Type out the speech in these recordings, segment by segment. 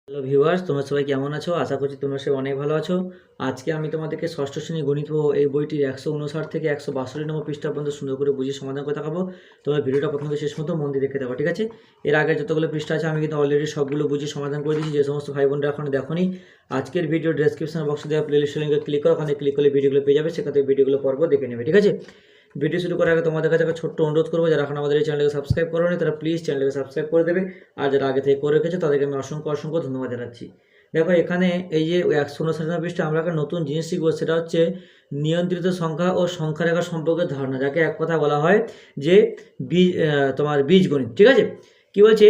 Hello viewers, তোমরা সবাই কেমন আছো? আশা করছি তোমরা সবাই অনেক ভালো আছো। আজকে আমি তোমাদেরকে ষষ্ঠ শ্রেণী গণিত ও এই বইটির ১৫৯ থেকে ১৬২ নম্বর পৃষ্ঠা পর্যন্ত সুন্দর করে বুঝিয়ে সমাধান করে দেখাবো। তোমরা ভিডিওটা প্রথম থেকে শেষ মতো মন দিয়ে দেখে দেবো, ঠিক আছে? এর আগে যতগুলো পৃষ্ঠা আছে আমি কিন্তু অলরেডি সবগুলো বুঝিয়ে সমাধান করে দিয়েছি। যে সমস্ত ভাই বোনরা এখনো দেখোনি, আজকের ভিডিও ডেসক্রিপশন বক্সে দেওয়া প্লেলিস্টের লিঙ্কে ক্লিক করো, ওখানে ক্লিক করলে ভিডিওগুলো পেয়ে যাবে, সেখান থেকে ভিডিওগুলো পর্ব দেখে নেবে, ঠিক আছে? ভিডিও শুরু করার আগে তোমাদের কাছে একটা ছোট্ট অনুরোধ করবো, যারা এখন আমাদের এই চ্যানেলকে সাবস্ক্রাইব করোনি তারা প্লিজ চ্যানেলকে সাবস্ক্রাইব করে দেবে, আর যারা আগে থেকে করে রেখেছে তাদেরকে আমি অসংখ্য অসংখ্য ধন্যবাদ জানাচ্ছি। দেখো এখানে এই যে ১৫৯ পৃষ্ঠা আমরা একটা নতুন জিনিস শিখবো, সেটা হচ্ছে নিয়ন্ত্রিত সংখ্যা ও সংখ্যারেখা সম্পর্কে ধারণা, যাকে এক কথা বলা হয় যে তোমার বীজগণিত, ঠিক আছে? কি বলছে,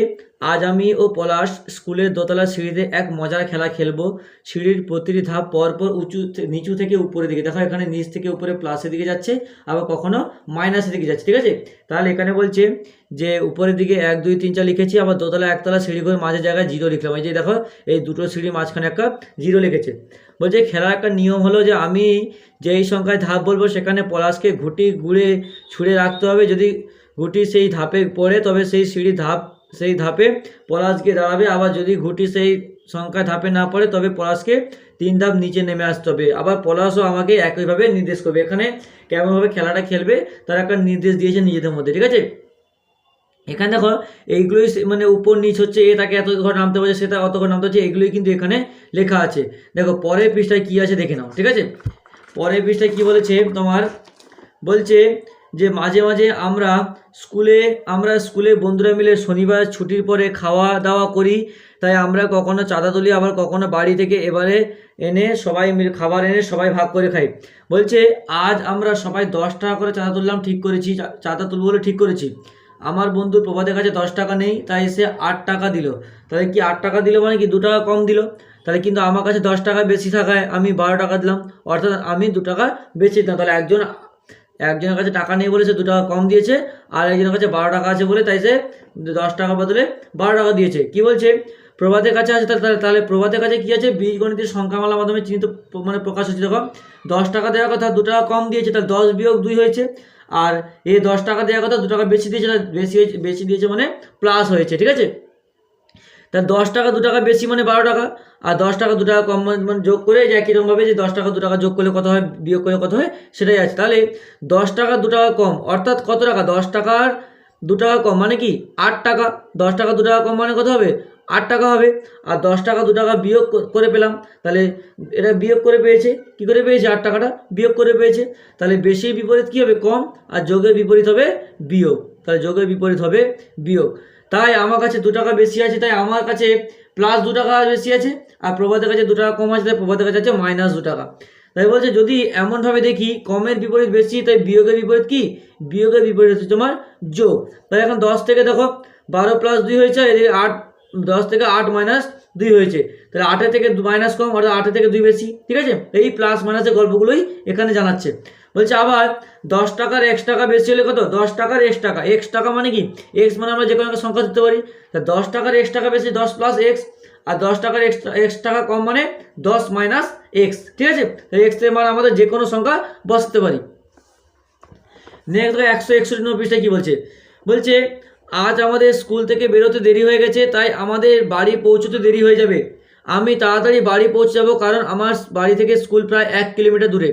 আজ আমি ও পলাশ স্কুলের দোতলার সিঁড়িতে এক মজার খেলা খেলবো। সিঁড়ির প্রতিটি ধাপ পরপর নিচু থেকে উপরের দিকে, দেখো এখানে নিচ থেকে উপরে প্লাসের দিকে যাচ্ছে, আবার কখনো মাইনাসের দিকে যাচ্ছে, ঠিক আছে? তাহলে এখানে বলছে যে উপরের দিকে ১ ২ ৩ ৪ লিখেছি, আবার দোতলা একতলা সিঁড়ি করে মাঝের জায়গায় 0 লিখলাম। এই যে দেখো এই দুটো সিঁড়ি মাঝখানে একটা 0 লিখেছে। বলছে খেলার একটা নিয়ম হলো যে আমি যেই সংখ্যায় ধাপ বলবো সেখানে পলাশকে ঘুটি ঘুরে ছুঁড়ে রাখতে হবে। যদি ঘুটি সেই ধাপে পড়ে তবে সেই ধাপে পলাশ গিয়ে দাঁড়াবে, আবার যদি ঘুটি সেই সংখ্যায় ধাপে না পড়ে তবে পলাশকে 3 ধাপ নিচে নেমে আসতে হবে। আবার পলাশও আমাকে একইভাবে নির্দেশ করবে। এখানে কেমনভাবে খেলাটা খেলবে তার একটা নির্দেশ দিয়েছে নিজেদের মধ্যে, ঠিক আছে? এখানে দেখো এইগুলোই মানে উপর নিচ হচ্ছে, এ তাকে এত ঘর নামতে বলছে, সেটা অত ঘর নামতে হচ্ছে, এগুলোই কিন্তু এখানে লেখা আছে। দেখো পরের পৃষ্ঠায় কি আছে দেখে নাও, ঠিক আছে? পরের পৃষ্ঠায় কি বলেছে তোমার, বলছে যে মাঝে মাঝে আমরা স্কুলে বন্ধুরা মিলে শনিবার ছুটির পরে খাওয়া দাওয়া করি। তাই আমরা কখনো চাঁদা তুলি, আবার কখনো বাড়ি থেকে এনে সবাই মিলে খাবার এনে সবাই ভাগ করে খাই। বলছে আজ আমরা সবাই ১০ টাকা করে চাঁদা তুললাম, ঠিক করেছি, চাঁদা তুলব বলে ঠিক করেছি। আমার বন্ধু প্রভাতের কাছে 10 টাকা নেই, তাই সে 8 টাকা দিল। তাহলে কি 8 টাকা দিল মানে কি 2 টাকা কম দিল। তাহলে কিন্তু আমার কাছে 10 টাকা বেশি থাকায় আমি 12 টাকা দিলাম, অর্থাৎ আমি 2 টাকা বেশি দিলাম। তাহলে একজনের কাছে টাকা নেই বলে সে 2 টাকা কম দিয়েছে, আর একজনের কাছে 12 টাকা আছে বলে তাই সে 10 টাকার বদলে 12 টাকা দিয়েছে। কি বলছে, প্রভাতের কাছে আছে, তাহলে প্রভাতের কাছে কি আছে, বীজগণিতের সংখ্যামালার মাধ্যমে চিহ্নিত মানে প্রকাশ হচ্ছে। দেখো 10 টাকা দেওয়ার কথা 2 টাকা কম দিয়েছে, তাহলে 10 বিয়োগ 2 হয়েছে। আর এই 10 টাকা দেওয়ার কথা 2 টাকা বেশি দিয়েছে, বেশি দিয়েছে মানে প্লাস হয়েছে, ঠিক আছে? তার 10 টাকা 2 টাকা বেশি মানে 12 টাকা, আর 10 টাকা 2 টাকা কম মানে যোগ করে যে একই রকমভাবে যে 10 টাকা 2 টাকা যোগ করলে কত হয়, বিয়োগ করলে কত হয়, সেটাই আছে। তাহলে 10 টাকা 2 টাকা কম অর্থাৎ কত টাকা, 10 টাকার 2 টাকা কম মানে কি 8 টাকা। 10 টাকা 2 টাকা কম মানে কত হবে, 8 টাকা হবে। আর 10 টাকা 2 টাকা বিয়োগ করে পেলাম, তাহলে এটা বিয়োগ করে পেয়েছে। কি করে পেয়েছে, 8 টাকাটা বিয়োগ করে পেয়েছে। তাহলে বেশির বিপরীত কী হবে, কম, আর যোগের বিপরীত হবে বিয়োগ। তাহলে যোগের বিপরীত হবে বিয়োগ। তাই আমার কাছে 2 টাকা বেশি আছে, তাই আমার কাছে প্লাস 2 টাকা বেশি আছে, আর প্রভাতের কাছে 2 টাকা কম আছে, তাই প্রভাতের কাছে আছে মাইনাস 2 টাকা। তাই বলছে যদি এমনভাবে দেখি কমের বিপরীত বেশি, তাই বিয়োগের বিপরীত কি, বিয়োগের বিপরীত হচ্ছে তোমার যোগ। তাই এখন 10 থেকে দেখো 12 প্লাস 2 হয়েছে, এদিকে 8, 10 থেকে 8 মাইনাস 2 হয়েছে, তাহলে 8 থেকে মাইনাস কম অর্থাৎ 8 থেকে 2 বেশি, ঠিক আছে? এই প্লাস মাইনাসের গল্পগুলোই এখানে জানাচ্ছে। বলছে আবার 10 টাকার x টাকা বেশি হলে কত, 10 টাকার x টাকা, x টাকা মানে কি, x মানে আমরা যে কোনো একটা সংখ্যা দিতে পারি। তা 10 টাকার x টাকা বেশি 10 প্লাস x, আর 10 টাকার x টাকা কম মানে 10 মাইনাস x, ঠিক আছে? x এর মান আমাদের যে কোনো সংখ্যা বসাতে পারি। নেক্সট 161 নম্বর পৃষ্ঠায় কি বলছে, বলছে আজ আমাদের স্কুল থেকে বেরোতে দেরি হয়ে গেছে, তাই আমাদের বাড়ি পৌঁছতে দেরি হয়ে যাবে। আমি তাড়াতাড়ি বাড়ি পৌঁছে যাবো, কারণ আমার বাড়ি থেকে স্কুল প্রায় 1 কিলোমিটার দূরে।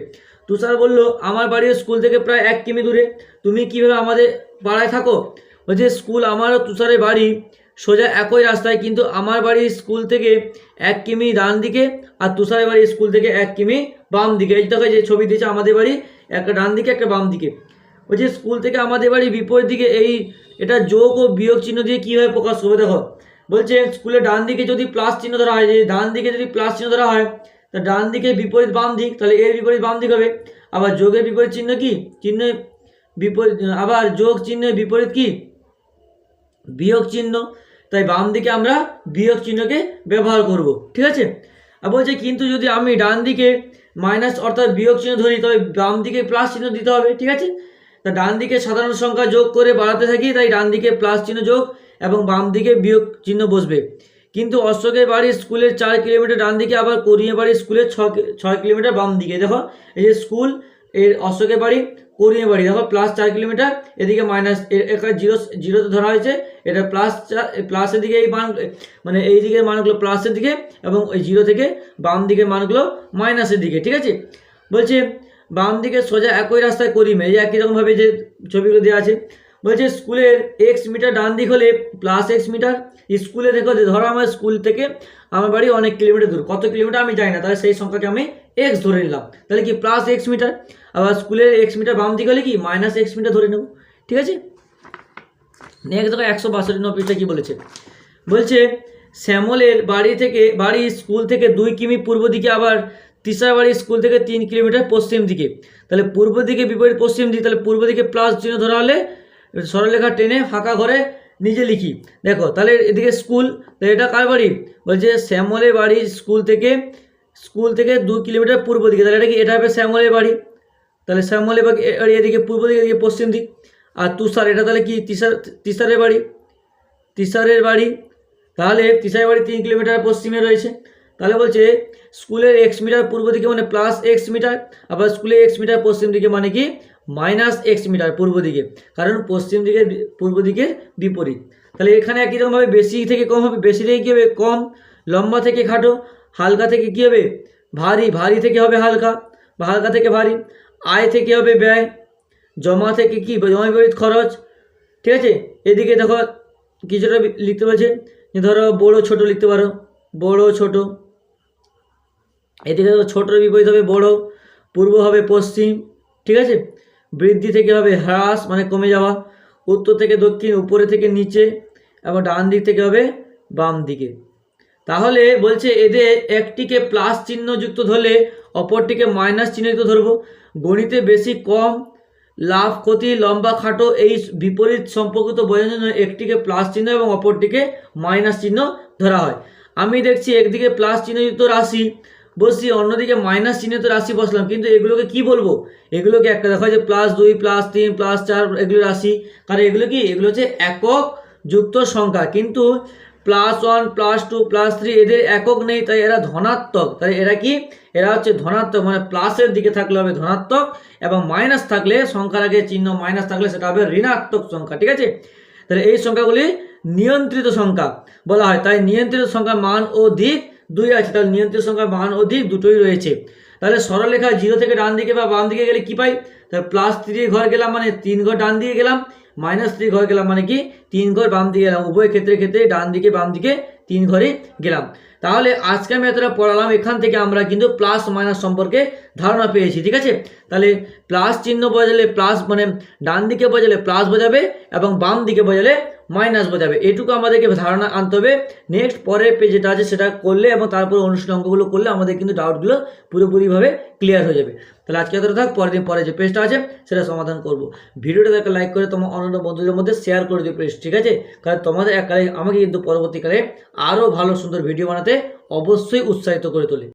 তুষার বলল আমার বাড়ি স্কুল থেকে প্রায় 1 কিমি দূরে, তুমি কীভাবে আমাদের পাড়ায় থাকো? বলছে স্কুল আমারও তুষারের বাড়ি সোজা একই রাস্তায়, কিন্তু আমার বাড়ি স্কুল থেকে 1 কিমি ডান দিকে, আর তুষারের বাড়ি স্কুল থেকে 1 কিমি বাম দিকে। এই দেখো যে ছবি দিয়েছে, আমাদের বাড়ি একটা ডান দিকে একটা বাম দিকে। বলছে স্কুল থেকে আমাদের বাড়ি বিপরীত দিকে, এটা যোগ ও বিয়োগ চিহ্ন দিয়ে কীভাবে প্রকাশ করবে। দেখো বলছে স্কুলের ডান দিকে যদি প্লাস চিহ্ন ধরা হয়, যে ডান দিকে যদি প্লাস চিহ্ন ধরা হয়, তা ডান দিকে বিপরীত বাম দিক, তাহলে এর বিপরীত বাম দিক হবে। আবার যোগের বিপরীত চিহ্ন কি, চিহ্নের বিপরীত, আবার যোগ চিহ্নের বিপরীত কি, বিয়োগ চিহ্ন। তাই বাম দিকে আমরা বিয়োগ চিহ্নকে ব্যবহার করব, ঠিক আছে? আর বলছে কিন্তু যদি আমি ডান দিকে মাইনাস অর্থাৎ বিয়োগ চিহ্ন ধরি, তবে বাম দিকে প্লাস চিহ্ন দিতে হবে, ঠিক আছে? তা ডান দিকে সাধারণ সংখ্যা যোগ করে বাড়াতে থাকি, তাই ডান দিকে প্লাস চিহ্ন যোগ এবং বাম দিকে বিয়োগ চিহ্ন বসবে। কিন্তু অশোকের বাড়ি স্কুলের 4 কিলোমিটার ডান দিকে, আবার করিয়ে বাড়ি স্কুলের 6 কিলোমিটার বাম দিকে। দেখো এই যে স্কুল এর অশোকের বাড়ি করিমের বাড়ি, দেখো +4 কিলোমিটার, এদিকে মাইনাস, জিরো জিরোতে ধরা হয়েছে, এটা প্লাসের দিকে এই মান, মানে এই দিকের মানগুলো প্লাসের দিকে এবং ওই জিরো থেকে বাম দিকের মানগুলো মাইনাসের দিকে। ঠিক আছে, বলছে বাম দিকে সোজা একই রাস্তায় করিমে, এই একই রকমভাবে যে ছবিগুলো দেওয়া আছে। বলছে স্কুলের x মিটার ডান দিক হলে +x মিটার। স্কুলে দেখো, ধরো আমার স্কুল থেকে আমার বাড়ি অনেক কিলোমিটার দূর, কত কিলোমিটার আমি জানি না, তাহলে সেই সংখ্যাকে আমি x ধরে নিলাম, তাহলে কি +x মিটার। আবার স্কুলের x মিটার বাম দিক হলে কি -x মিটার ধরে নেব। ঠিক আছে, নেক্সট দেখো 162 নম্বর পৃষ্ঠা কি বলেছে। বলছে শ্যামলের বাড়ি স্কুল থেকে 2 কিমি পূর্ব দিকে, আবার তিসার বাড়ি স্কুল থেকে 3 কিলোমিটার পশ্চিম দিকে। তাহলে পূর্ব দিকে বিপরীত পশ্চিম দিকে, তাহলে পূর্ব দিকে প্লাস চিহ্ন ধরা হলে সরলরেখা টেনে ফাঁকা ঘরে নিজে লিখি। দেখো তাহলে এদিকে স্কুল, তাহলে এটা কার বাড়ি, বলছে শ্যামলের বাড়ি স্কুল থেকে 2 কিলোমিটার পূর্ব দিকে, তাহলে এটা কি, এটা হবে শ্যামলের বাড়ি, তাহলে শ্যামলের বাড়ি এদিকে পূর্ব দিকে, এদিকে পশ্চিম দিক। আর তুষার, এটা তাহলে কি তিসারের বাড়ি, তাহলে তিসারের বাড়ি 3 কিলোমিটার পশ্চিমে রয়েছে। তাহলে বলছে স্কুলের x মিটার পূর্ব দিকে মানে +x মিটার, আবার স্কুলের x মিটার পশ্চিম দিকে মানে কি -x মিটার পূর্ব দিকে, কারণ পূর্ব দিকের বিপরীত। তাহলে এখানে একই রকমভাবে বেশি থেকে কম হবে, বেশি থেকে কী হবে কম, লম্বা থেকে খাটো, হালকা থেকে কী হবে ভারী, ভারী থেকে হবে হালকা বা হালকা থেকে ভারী, আয় থেকে হবে ব্যয়, জমা থেকে কি জমা বিপরীত খরচ। ঠিক আছে, এদিকে দেখো কিছুটা লিখতে বলছে, ধরো বড় ছোট লিখতে পারো, বড় ছোট, এদিকে ছোটোর বিপরীত হবে বড়, পূর্ব হবে পশ্চিম। ঠিক আছে, বৃদ্ধি থেকে হবে হ্রাস মানে কমে যাওয়া, উত্তর থেকে দক্ষিণ, উপরে থেকে নিচে, এবং ডান দিক থেকে হবে বাম দিকে। তাহলে বলছে এদের একটিকে প্লাস চিহ্ন যুক্ত ধরলে অপরটিকে মাইনাস চিহ্নিত ধরবো। গণিতে বেশি কম, লাভ ক্ষতি, লম্বা খাটো, এই বিপরীত সম্পর্কিত বোঝানোর জন্য একটিকে প্লাস চিহ্ন এবং অপরটিকে মাইনাস চিহ্ন ধরা হয়। আমি দেখছি একদিকে প্লাস চিহ্নযুক্ত রাশি বসি, অন্যদিকে মাইনাস চিহ্নিত রাশি বসলাম, কিন্তু এগুলোকে কি বলবো, এগুলোকে একটা দেখা যায় +2 +3 +4, এগুলো রাশি, কারণ এগুলো কি, এগুলো হচ্ছে একক যুক্ত সংখ্যা, কিন্তু +1 +2 +3 এদের একক নেই, তাই এরা ধনাত্মক। তাই এরা কি, এরা হচ্ছে ধনাত্মক, মানে প্লাসের দিকে থাকলে হবে ধনাত্মক, এবং মাইনাস থাকলে, সংখ্যার আগে চিহ্ন মাইনাস থাকলে সেটা হবে ঋণাত্মক সংখ্যা। ঠিক আছে, তাহলে এই সংখ্যাগুলি নিয়ন্ত্রিত সংখ্যা বলা হয়। তাই নিয়ন্ত্রিত সংখ্যার মান ও দিক 2 আছে, তাহলে নিয়ন্ত্রিত সংখ্যার মান ও দিক দুটোই রয়েছে। তাহলে সরলরেখা 0 থেকে ডান দিকে বা বাম দিকে গেলে কি পাই, তাহলে +3 ঘর গেলাম মানে 3 ঘর ডান দিকে গেলাম, -3 ঘর গেলাম মানে কি 3 ঘর বাম দিকে গেলাম, উভয় ক্ষেত্রে ডান দিকে বাম দিকে 3 ঘরে গেলাম। তাহলে আজকে আমি এতটা পড়ালাম, এখান থেকে আমরা কিন্তু প্লাস মাইনাস সম্পর্কে ধারণা পেয়েছি। ঠিক আছে, তাহলে প্লাস চিহ্ন বোঝালে প্লাস, মানে ডান দিকে বোঝালে প্লাস বোঝাবে এবং বাম দিকে বোঝালে মাইনাস বোঝাবে, এটুকু আমাদেরকে ধারণা আনতে হবে। নেক্সট পরের পেজ যেটা আছে সেটা করলে এবং তারপর অনুশীলন অঙ্কগুলো করলে আমাদের কিন্তু ডাউটগুলো পুরোপুরিভাবে ক্লিয়ার হয়ে যাবে। তাহলে আজকে এতটা থাক, পরে যে পেজটা আছে সেটা সমাধান করব। ভিডিওটা দেখে লাইক করে তোমার অন্য বন্ধুদের মধ্যে শেয়ার করে দিও প্লিজ। ঠিক আছে, কারণ তোমাদের এক কালে আমাকে কিন্তু পরবর্তীকালে আরও ভালো সুন্দর ভিডিও বানাতে অবশ্যই উৎসাহিত করে তোলে।